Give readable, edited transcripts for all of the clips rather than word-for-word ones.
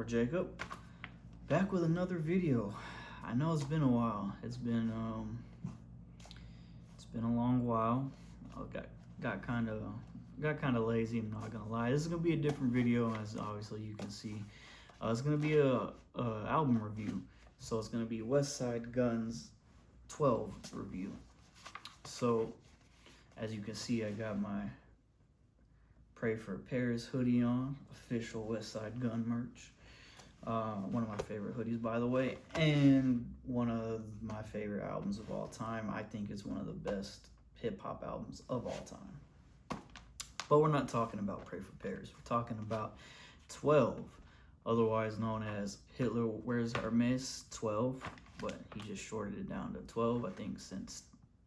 Jacob, back with another video. I know it's been a while. It's been a long while. I got kind of lazy. I'm not gonna lie. This is gonna be a different video, as obviously you can see. It's gonna be a album review. So it's gonna be Westside Gunn's 12 review. So as you can see, I got my Pray for Paris hoodie on, official Westside Gunn merch. One of my favorite hoodies, by the way, and one of my favorite albums of all time. I think it's one of the best hip-hop albums of all time. But we're not talking about Pray for Paris. We're talking about 12, otherwise known as Hitler Wears Hermes 12, but he just shorted it down to 12, I think, since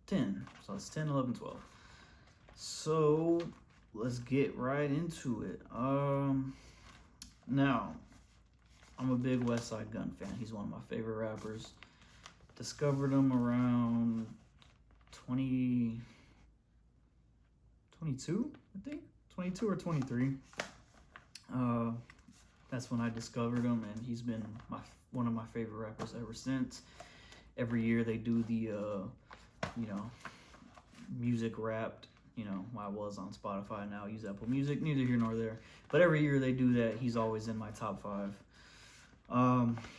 10. So it's 10, 11, 12. So let's get right into it. Now, I'm a big Westside Gunn fan. He's one of my favorite rappers. Discovered him around 22, I think? 22 or 23. That's when I discovered him, and he's been one of my favorite rappers ever since. Every year they do the, music Wrapped. I was on Spotify, now I use Apple Music, neither here nor there. But every year they do that, he's always in my top 5.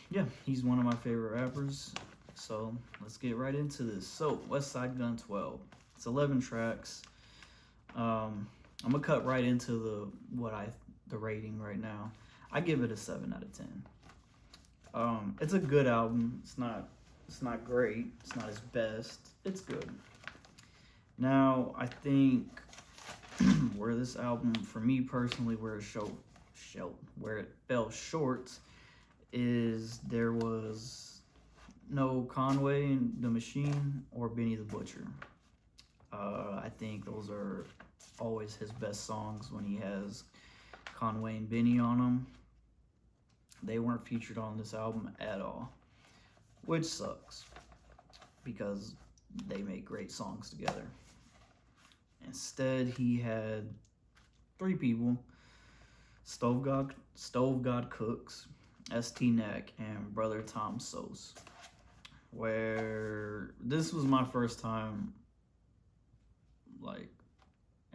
Yeah, he's one of my favorite rappers. So let's get right into this. So Westside Gunn 12. It's 11 tracks. I'm gonna cut right into the rating right now. I give it a 7 out of 10. It's a good album. It's not great. It's not his best. It's good. Now, I think where this album, for me personally, where it fell short, is there was no Conway and the Machine or Benny the Butcher. I think those are always his best songs when he has Conway and Benny on them. They weren't featured on this album at all, which sucks because they make great songs together. Instead, he had 3 people: Stove God Cooks, ST Neck, and Brother Tom Sos. Where this was my first time,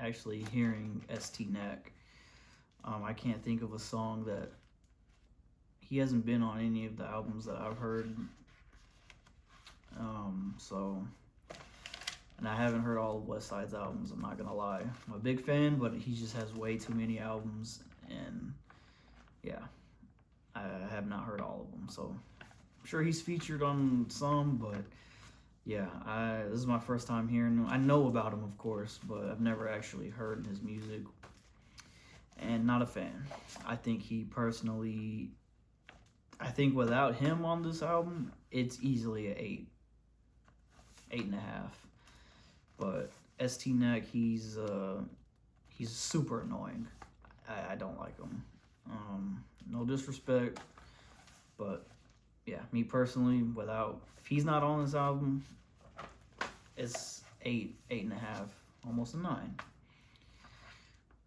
actually hearing ST Neck. I can't think of a song that he hasn't been on any of the albums that I've heard. And I haven't heard all of Westside's albums, I'm not gonna lie. I'm a big fan, but he just has way too many albums, and yeah, I have not heard all of them. So I'm sure he's featured on some, but yeah, this is my first time hearing him. I know about him, of course, but I've never actually heard his music, and not a fan. I think without him on this album, it's easily an 8.5. But ST Neck, he's super annoying. I don't like him. No disrespect, but yeah, me personally, if he's not on this album, it's 8.5, almost a 9.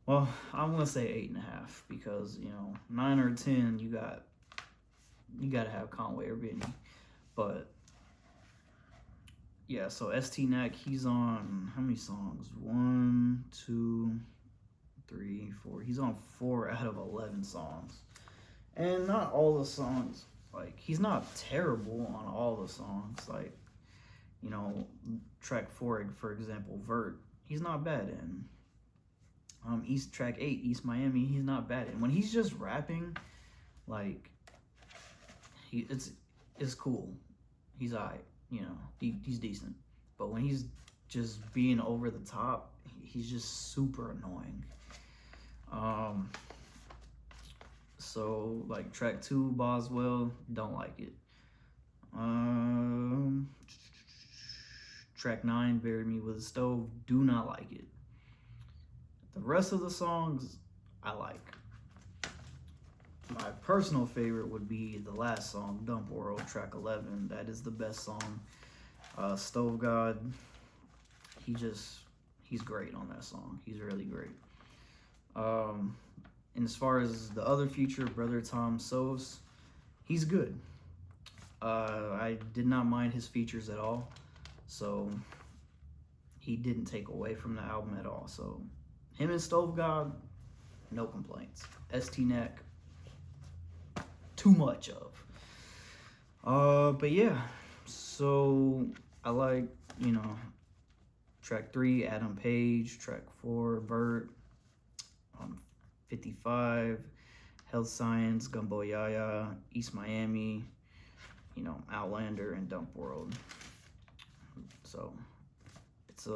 Well, I'm gonna say 8.5 because 9 or 10, you gotta have Conway or Benny, but. Yeah, so ST Neck, he's on how many songs? 1, 2, 3, 4. He's on 4 out of 11 songs. And not all the songs, he's not terrible on all the songs. Track 4, for example, Vert, he's not bad in. Track 8, East Miami, he's not bad in. When he's just rapping, it's cool. He's alright. He's decent. But when he's just being over the top, he's just super annoying. So, track 2, Boswell, don't like it. Track 9, Bury Me With a Stove, do not like it. The rest of the songs, I like. My personal favorite would be the last song, Dump World, track 11. That is the best song. Stove God, he's great on that song. He's really great. And as far as the other feature, Brother Tom Sos, he's good. I did not mind his features at all. So he didn't take away from the album at all. So him and Stove God, no complaints. ST Neck, too much of. But yeah, so I like, track 3, Adam Page, track 4, Bert, 55, Health Science, Gumbo Yaya, East Miami, Outlander, and Dump World. So it's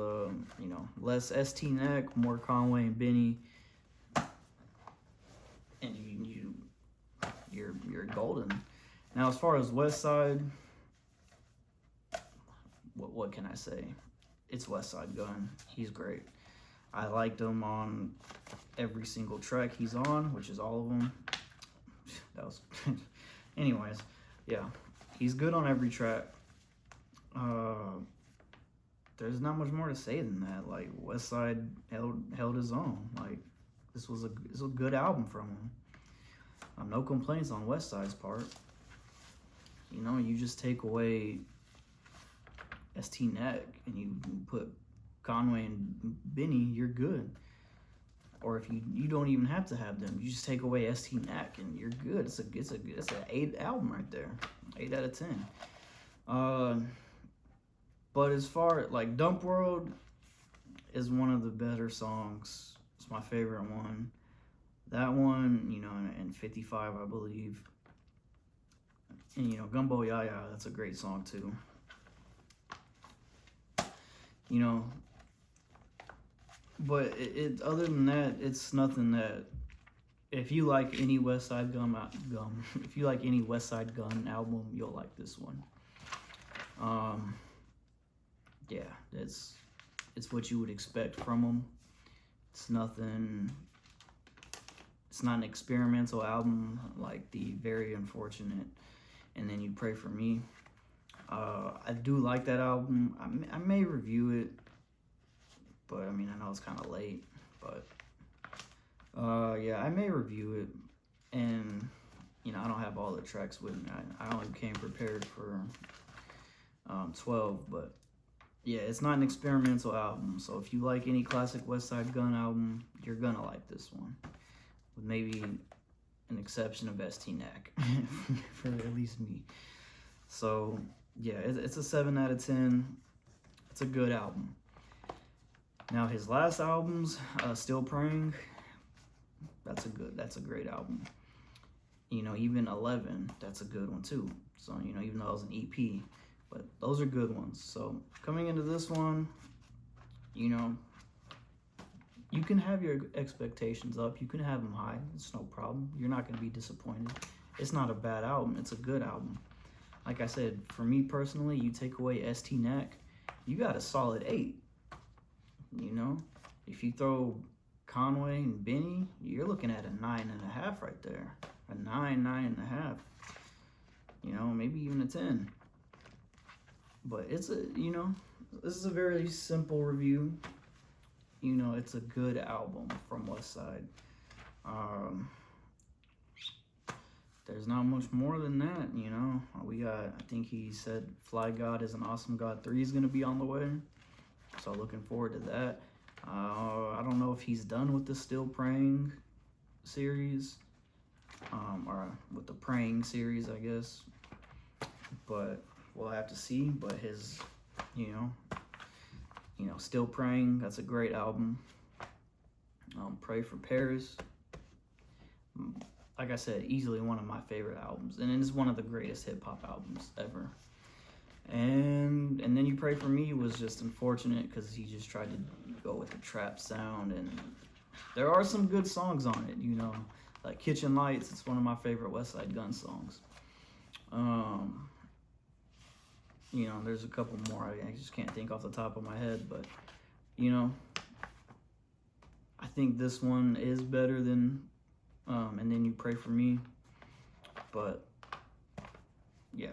less ST Neck, more Conway and Benny, and you're golden. Now, as far as Westside, what can I say? It's Westside Gunn. He's great. I liked him on every single track he's on, which is all of them. That was, anyways, yeah, he's good on every track. There's not much more to say than that. Like, Westside held his own. Like, this was a good album from him. No complaints on Westside's part. You just take away ST Neck and you put Conway and Benny, you're good. Or if you don't even have to have them, you just take away ST Neck and you're good. It's an 8 album right there, 8 out of 10. But as far like Dump World is one of the better songs. It's my favorite one. That one, and 55, I believe. And Gumbo Yaya, that's a great song too. But it other than that, it's nothing that if you like any Westside Gunn if you like any Westside Gunn album, you'll like this one. Yeah, it's what you would expect from him. It's nothing. It's not an experimental album like the Very Unfortunate and Then You Pray For Me. I do like that album. I may review it, but I know it's kind of late. But yeah, I may review it, and I don't have all the tracks with me. I only came prepared for 12, but yeah, it's not an experimental album. So if you like any classic Westside Gunn album, you're gonna like this one, with maybe an exception of ST Neck for at least me. So yeah, it's a 7 out of 10. It's a good album. Now his last albums, Still Praying, that's a great album. Even 11, that's a good one too. So even though it was an EP, but those are good ones. So coming into this one, you can have your expectations up. You can have them high. It's no problem. You're not going to be disappointed. It's not a bad album. It's a good album. Like I said, for me personally, you take away ST Neck, you got a solid 8. If you throw Conway and Benny, you're looking at a 9.5 right there. A 9.5. Maybe even a 10. But it's this is a very simple review. It's a good album from Westside. There's not much more than that, We got, I think he said Fly God is an Awesome God 3 is going to be on the way. So looking forward to that. I don't know if he's done with the Still Praying series. Or with the Praying series, I guess. But we'll have to see. But his, Still Praying, that's a great album. Pray for Paris. Like I said, easily one of my favorite albums, and it's one of the greatest hip-hop albums ever. And Then You Pray For Me was just unfortunate because he just tried to go with the trap sound, and there are some good songs on it, like Kitchen Lights. It's one of my favorite Westside Gunn songs. There's a couple more I just can't think off the top of my head, but I think this one is better than And Then You Pray For Me, but yeah,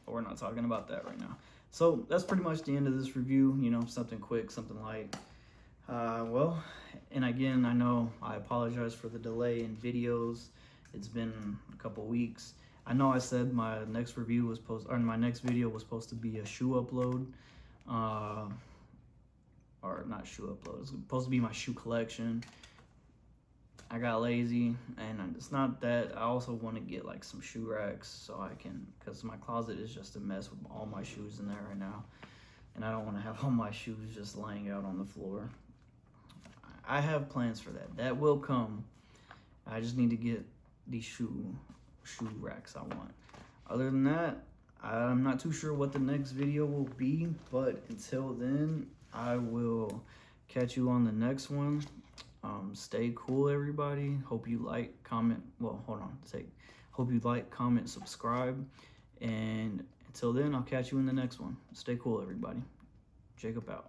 we're not talking about that right now. So that's pretty much the end of this review. Something quick, something light. Well, and again, I know I apologize for the delay in videos. It's been a couple weeks. I know I said my next my next video was supposed to be a shoe upload, uh, or not shoe upload. It's supposed to be my shoe collection. I got lazy, and it's not that. I also want to get like some shoe racks so I can, because my closet is just a mess with all my shoes in there right now, and I don't want to have all my shoes just laying out on the floor. I have plans for that. That will come. I just need to get these shoe racks I want. Other than that, I'm not too sure what the next video will be, but until then, I will catch you on the next one. Stay cool, everybody. Hope you like, comment. Well, hold on. Hope you like, comment, subscribe. And until then, I'll catch you in the next one. Stay cool, everybody. Jacob out.